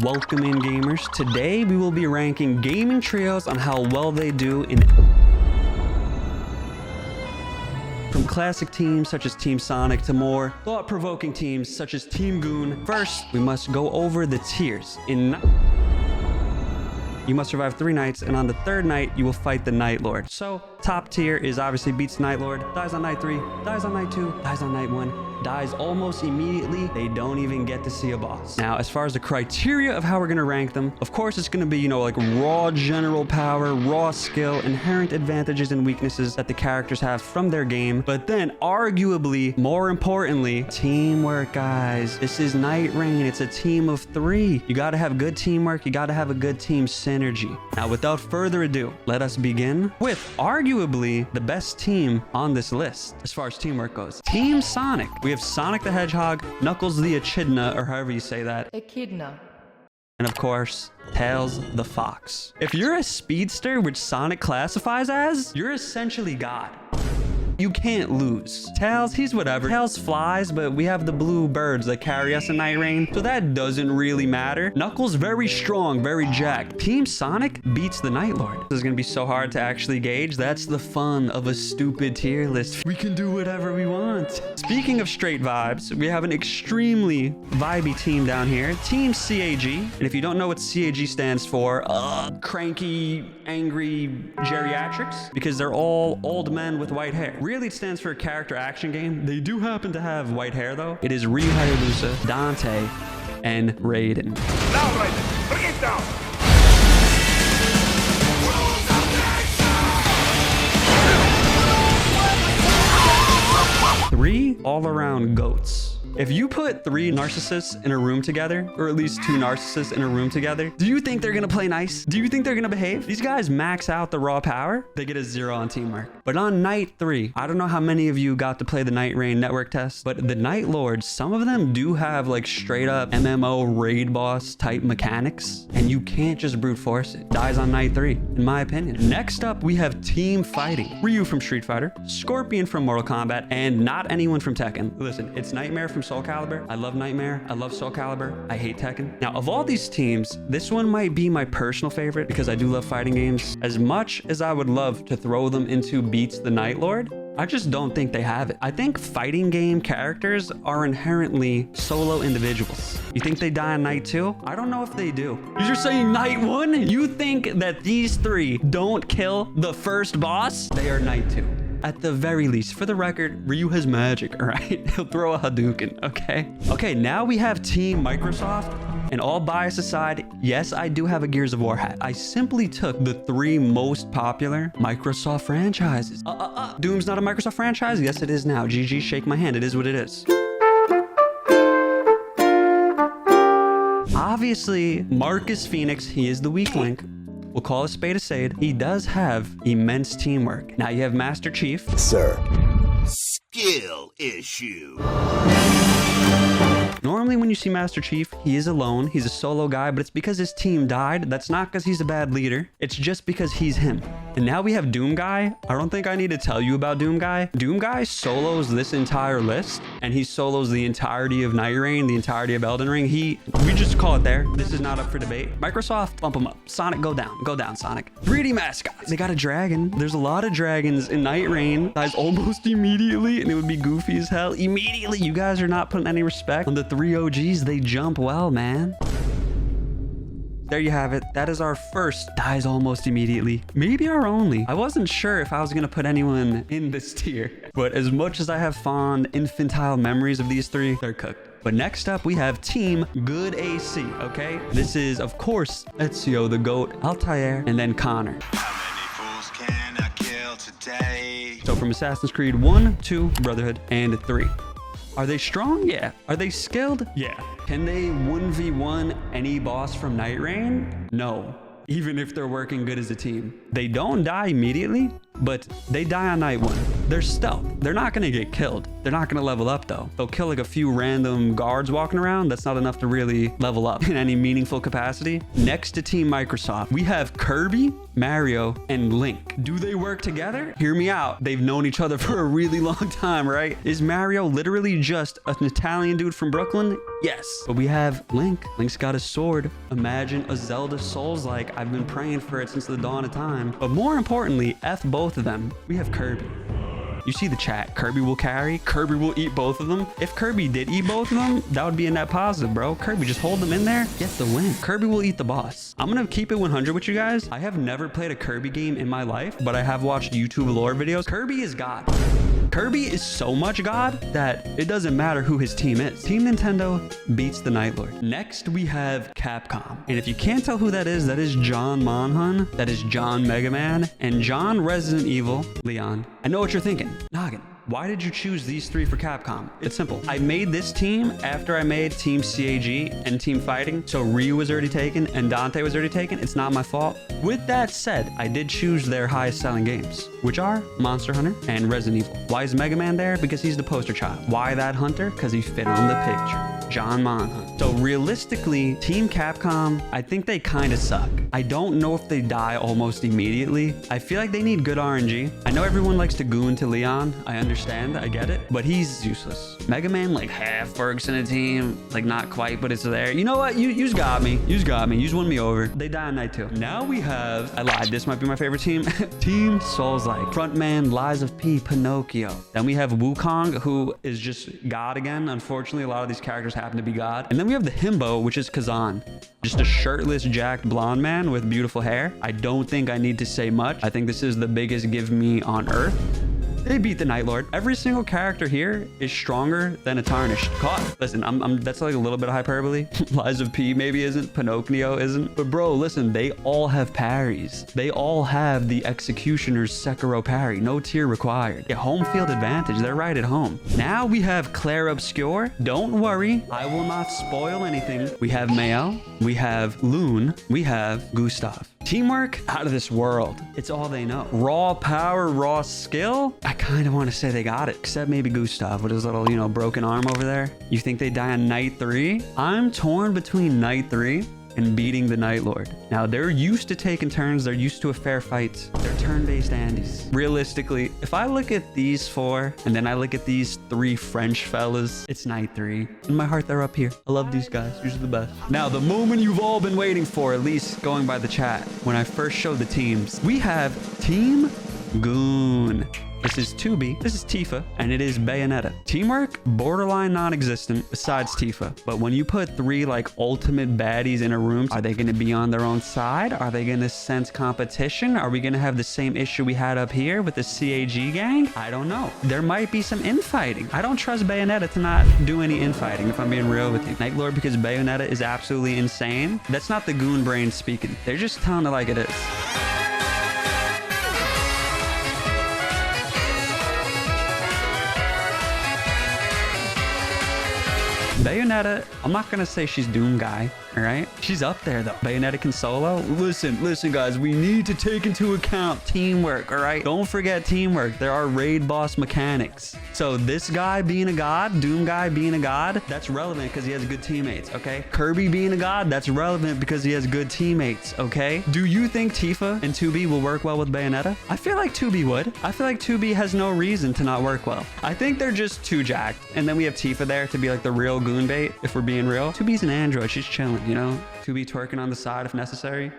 Welcome in, gamers. Today we will be ranking gaming trios on how well they do in from classic teams such as Team Sonic to more thought-provoking teams such as Team Goon. First, we must go over the tiers. You must survive 3 nights, and on the 3rd night, you will fight the Night Lord. So, top tier is obviously beats Night Lord, dies on night 3, dies on night 2, dies on night 1, dies almost immediately. They don't even get to see a boss. Now, as far as the criteria of how we're gonna rank them, of course, it's gonna be, you know, like raw general power, raw skill, inherent advantages and weaknesses that the characters have from their game. But then, arguably, more importantly, teamwork, guys. This is Nightreign. It's a team of 3. You gotta have good teamwork. You gotta have a good team synergy. Now, without further ado, let us begin with arguably the best team on this list as far as teamwork goes. Team Sonic. We have Sonic the Hedgehog, Knuckles the Echidna, or however you say that. Echidna. And of course, Tails the Fox. If you're a speedster, which Sonic classifies as, you're essentially God. You can't lose. Tails, he's whatever. Tails flies, but we have the blue birds that carry us in Nightreign, so that doesn't really matter. Knuckles, very strong, very jacked. Team Sonic beats the Night Lord. This is gonna be so hard to actually gauge. That's the fun of a stupid tier list. We can do whatever we want. Speaking of straight vibes, we have an extremely vibey team down here. Team CAG. And if you don't know what CAG stands for, cranky, angry geriatrics, because they're all old men with white hair. Really, it stands for a character action game. They do happen to have white hair, though. It is Ryu Hayabusa, Dante, and Raiden. Now, Raiden, bring it down! 3 all-around goats. If you put 3 narcissists in a room together, or at least 2 narcissists in a room together, do you think they're gonna play nice? Do you think they're gonna behave? These guys max out the raw power. They get a 0 on teamwork. But on night 3, I don't know how many of you got to play the Nightreign network test, but the Night Lords, some of them do have like straight up MMO raid boss type mechanics, and you can't just brute force it. Dies on night 3, in my opinion. Next up, we have team fighting. Ryu from Street Fighter, Scorpion from Mortal Kombat, and not anyone from Tekken. Listen, it's Nightmare from Soul Calibur. I love Nightmare. I love Soul Calibur. I hate Tekken. Now, of all these teams, this one might be my personal favorite because I do love fighting games. As much as I would love to throw them into beats the Night Lord, I just don't think they have it. I think fighting game characters are inherently solo individuals. You think they die on night 2? I don't know if they do. You're saying night 1? You think that these 3 don't kill the first boss? They are night 2. At the very least. For the record, Ryu has magic, all right? He'll throw a Hadouken, okay? Okay, now we have Team Microsoft. And all bias aside, yes, I do have a Gears of War hat. I simply took the 3 most popular Microsoft franchises. Doom's not a Microsoft franchise? Yes, it is now. GG, shake my hand. It is what it is. Obviously, Marcus Phoenix, he is the weak link. We'll call a spade a spade. He does have immense teamwork. Now you have Master Chief. Sir. Skill issue. Normally when you see Master Chief, he is alone. He's a solo guy, but it's because his team died. That's not because he's a bad leader. It's just because he's him. And now we have Doom Guy. I don't think I need to tell you about Doom Guy. Doom Guy solos this entire list, and he solos the entirety of Nightreign, the entirety of Elden Ring. We just call it there. This is not up for debate. Microsoft, bump him up. Sonic, go down. Go down, Sonic. 3D mascots. They got a dragon. There's a lot of dragons in Nightreign. Dies almost immediately, and it would be goofy as hell. Immediately. You guys are not putting any respect on the 3 OGs. They jump well, man. There you have it. That is our first dies almost immediately. Maybe our only. I wasn't sure if I was going to put anyone in this tier. But as much as I have fond infantile memories of these 3, they're cooked. But next up, we have Team Good AC, okay? This is, of course, Ezio the Goat, Altair, and then Connor. How many fools can I kill today? So from Assassin's Creed 1, 2, Brotherhood, and 3. Are they strong? Yeah. Are they skilled? Yeah. Can they 1v1 any boss from Nightreign? No. Even if they're working good as a team. They don't die immediately, but they die on night 1. They're stealth. They're not gonna get killed. They're not gonna level up though. They'll kill like a few random guards walking around. That's not enough to really level up in any meaningful capacity. Next to Team Microsoft, we have Kirby, Mario, and Link. Do they work together? Hear me out. They've known each other for a really long time, right? Is Mario literally just an Italian dude from Brooklyn? Yes. But we have Link. Link's got a sword. Imagine a Zelda Souls-like. I've been praying for it since the dawn of time. But more importantly, F both of them. We have Kirby. You see the chat. Kirby will carry. Kirby will eat both of them. If Kirby did eat both of them, that would be a net positive, bro. Kirby, just hold them in there. Get the win. Kirby will eat the boss. I'm going to keep it 100 with you guys. I have never played a Kirby game in my life, but I have watched YouTube lore videos. Kirby is God. Kirby is so much God that it doesn't matter who his team is. Team Nintendo beats the Night Lord. Next, we have Capcom. And if you can't tell who that is John Monhun, that is John Mega Man, and John Resident Evil Leon. I know what you're thinking. Noggin, why did you choose these 3 for Capcom? It's simple. I made this team after I made Team CAG and Team Fighting. So Ryu was already taken and Dante was already taken. It's not my fault. With that said, I did choose their highest selling games, which are Monster Hunter and Resident Evil. Why is Mega Man there? Because he's the poster child. Why that hunter? Because he fit on the picture. John Monhun. So realistically, Team Capcom, I think they kind of suck. I don't know if they die almost immediately. I feel like they need good RNG. I know everyone likes to goon to Leon. I understand, I get it, but he's useless. Mega Man like half works in a team, like not quite, but it's there. You know what? You's got me. You's got me. You's won me over. They die on night 2. Now we have, I lied, this might be my favorite team. Team Souls-like. Frontman, Lies of P, Pinocchio. Then we have Wukong, who is just God again. Unfortunately, a lot of these characters happen to be God. And then we have the himbo, which is Kazan. Just a shirtless, jacked blonde man with beautiful hair. I don't think I need to say much. I think this is the biggest give me on earth. They beat the Night Lord. Every single character here is stronger than a tarnished. Caught. Listen, that's like a little bit of hyperbole. Lies of P maybe isn't. Pinocchio isn't. But bro, listen, they all have parries. They all have the Executioner's Sekiro parry. No tier required. Yeah, home field advantage. They're right at home. Now we have Claire Obscure. Don't worry. I will not spoil anything. We have Mael. We have Loon. We have Gustav. Teamwork out of this world. It's all they know. Raw power, raw skill. I kind of want to say they got it, except maybe Gustav with his little, you know, broken arm over there. You think they die on night 3? I'm torn between night 3 and beating the Night Lord. Now, they're used to taking turns. They're used to a fair fight. They're turn-based Andes. Realistically, if I look at these 4 and then I look at these 3 French fellas, it's night 3. In my heart, they're up here. I love these guys. These are the best. Now, the moment you've all been waiting for, at least going by the chat, when I first showed the teams, we have Team Goon. This is 2B, this is Tifa, and it is Bayonetta. Teamwork, borderline non-existent, besides Tifa. But when you put 3 like ultimate baddies in a room, are they gonna be on their own side? Are they gonna sense competition? Are we gonna have the same issue we had up here with the CAG gang? I don't know. There might be some infighting. I don't trust Bayonetta to not do any infighting, if I'm being real with you. Night Lord, because Bayonetta is absolutely insane. That's not the goon brain speaking. They're just telling it like it is. Bayonetta, I'm not gonna say she's Doom guy, all right? She's up there though. Bayonetta can solo. Listen guys, we need to take into account teamwork, all right? Don't forget teamwork. There are raid boss mechanics. So this guy being a god, Doom guy being a god, that's relevant because he has good teammates, okay? Kirby being a god, that's relevant because he has good teammates, okay? Do you think Tifa and 2B will work well with Bayonetta? I feel like 2B would. I feel like 2B has no reason to not work well. I think they're just too jacked. And then we have Tifa there to be like the real goon bait, if we're being real. 2B's an android. She's chilling, you know? 2B twerking on the side if necessary.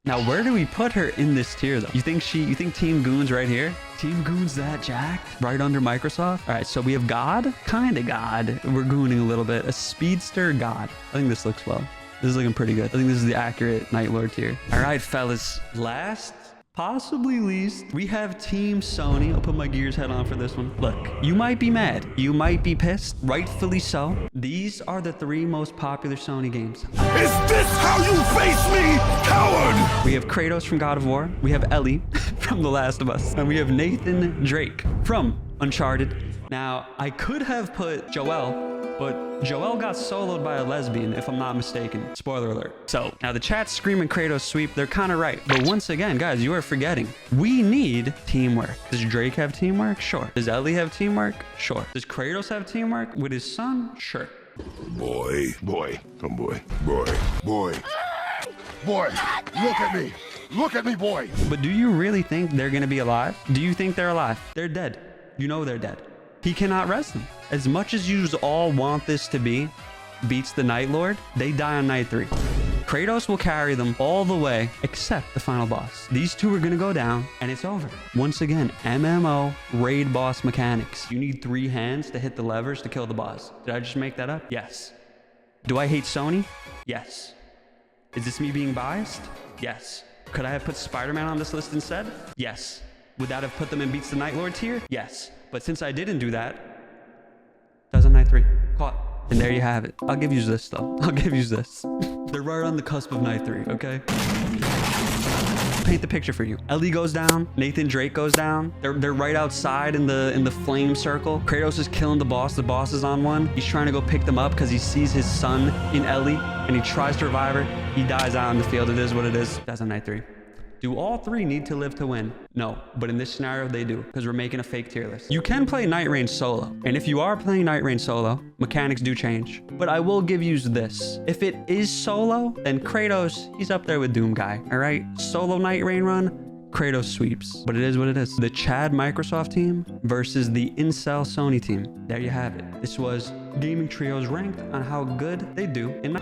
Now, where do we put her in this tier, though? You think Team Goon's right here? Team Goon's that jacked? Right under Microsoft? All right, so we have God. Kind of God. We're gooning a little bit. A speedster God. I think this looks well. This is looking pretty good. I think this is the accurate Night Lord tier. All right, fellas. Last, possibly least, we have Team Sony. I'll put my Gears head on for this one. Look, you might be mad. You might be pissed. Rightfully so. These are the 3 most popular Sony games. Is this how you face me, coward? We have Kratos from God of War. We have Ellie from The Last of Us. And we have Nathan Drake from Uncharted. Now, I could have put Joel, But Joel got soloed by a lesbian, if I'm not mistaken. Spoiler alert. So now the chat's screaming Kratos sweep. They're kind of right. But once again, guys, you are forgetting. We need teamwork. Does Drake have teamwork? Sure. Does Ellie have teamwork? Sure. Does Kratos have teamwork with his son? Sure. Boy, come boy, boy, look at me. Look at me, boy. But do you really think they're going to be alive? Do you think they're alive? They're dead. You know they're dead. He cannot rest them. As much as you all want this to be, beats the Night Lord, they die on night 3. Kratos will carry them all the way, except the final boss. These two are going to go down, and it's over. Once again, MMO raid boss mechanics. You need 3 hands to hit the levers to kill the boss. Did I just make that up? Yes. Do I hate Sony? Yes. Is this me being biased? Yes. Could I have put Spider-Man on this list instead? Yes. Would that have put them in Beats the Night Lord tier? Yes. But since I didn't do that, that's on night 3. Caught. And there you have it. I'll give you this though. I'll give you this. They're right on the cusp of night 3, okay? Paint the picture for you. Ellie goes down. Nathan Drake goes down. They're right outside in the flame circle. Kratos is killing the boss. The boss is on one. He's trying to go pick them up because he sees his son in Ellie and he tries to revive her. He dies out in the field. It is what it is. That's on night 3. Do all 3 need to live to win? No, but in this scenario, they do, because we're making a fake tier list. You can play Nightreign solo, and if you are playing Nightreign solo, mechanics do change. But I will give you this. If it is solo, then Kratos, he's up there with Doom Guy, all right? Solo Nightreign run, Kratos sweeps. But it is what it is. The Chad Microsoft team versus the Incel Sony team. There you have it. This was Gaming Trio's ranked on how good they do in